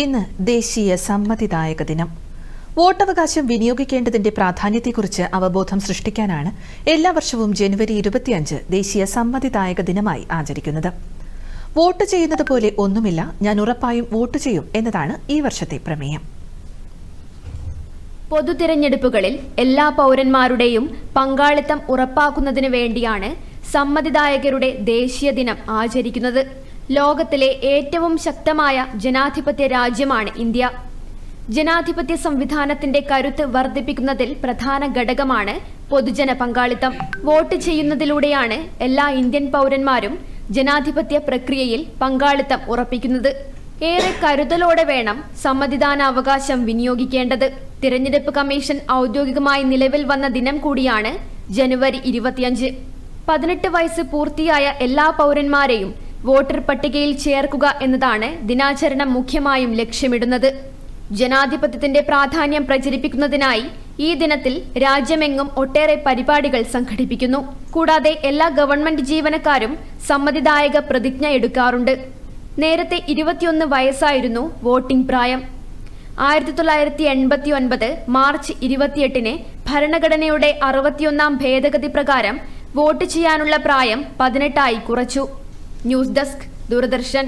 ഇന്ന് ദേശീയ സമ്മതിദായക ദിനം. വോട്ടവകാശം വിനിയോഗിക്കേണ്ടതിന്റെ പ്രാധാന്യത്തെക്കുറിച്ച് അവബോധം സൃഷ്ടിക്കാനാണ് എല്ലാ വർഷവും ജനുവരി 25 ദേശീയ സമ്മതിദായക ദിനമായി ആചരിക്കുന്നത്. വോട്ട് ചെയ്യുന്നത് പോലെ ഒന്നുമില്ല, ഞാൻ ഉറപ്പായും വോട്ട് ചെയ്യും എന്നതാണ് ഈ വർഷത്തെ പ്രമേയം. പൊതുതിരഞ്ഞെടുപ്പുകളിൽ എല്ലാ പൗരന്മാരുടെയും പങ്കാളിത്തം ഉറപ്പാക്കുന്നതിന് വേണ്ടിയാണ് സമ്മതിദായകരുടെ ദേശീയ ദിനം ആചരിക്കുന്നത്. ലോകത്തിലെ ഏറ്റവും ശക്തമായ ജനാധിപത്യ രാജ്യമാണ് ഇന്ത്യ. ജനാധിപത്യ സംവിധാനത്തിന്റെ കരുത്ത് വർദ്ധിപ്പിക്കുന്നതിൽ പ്രധാന ഘടകമാണ് പൊതുജന പങ്കാളിത്തം. വോട്ട് ചെയ്യുന്നതിലൂടെയാണ് എല്ലാ ഇന്ത്യൻ പൗരന്മാരും ജനാധിപത്യ പ്രക്രിയയിൽ പങ്കാളിത്തം ഉറപ്പിക്കുന്നത്. ഏറെ കരുതലോടെ വേണം സമ്മതിദാനാവകാശം വിനിയോഗിക്കേണ്ടത്. തിരഞ്ഞെടുപ്പ് കമ്മീഷൻ ഔദ്യോഗികമായി നിലവിൽ വന്ന ദിനം കൂടിയാണ് ജനുവരി 25. 18 വയസ്സ് പൂർത്തിയായ എല്ലാ പൗരന്മാരെയും വോട്ടർ പട്ടികയിൽ ചേർക്കുക എന്നതാണ് ദിനാചരണം മുഖ്യമായും ലക്ഷ്യമിടുന്നത്. ജനാധിപത്യത്തിന്റെ പ്രാധാന്യം പ്രചരിപ്പിക്കുന്നതിനായി ഈ ദിനത്തിൽ രാജ്യമെങ്ങും ഒട്ടേറെ പരിപാടികൾ സംഘടിപ്പിക്കുന്നു. കൂടാതെ എല്ലാ ഗവൺമെന്റ് ജീവനക്കാരും സമ്മതിദായക പ്രതിജ്ഞ എടുക്കാറുണ്ട്. നേരത്തെ 21 വയസ്സായിരുന്നു വോട്ടിംഗ് പ്രായം. 1989 മാർച്ച് 28 ഭരണഘടനയുടെ 61ാം ഭേദഗതി പ്രകാരം വോട്ട് ചെയ്യാനുള്ള പ്രായം 18 ആയി കുറച്ചു. News desk, Doordarshan.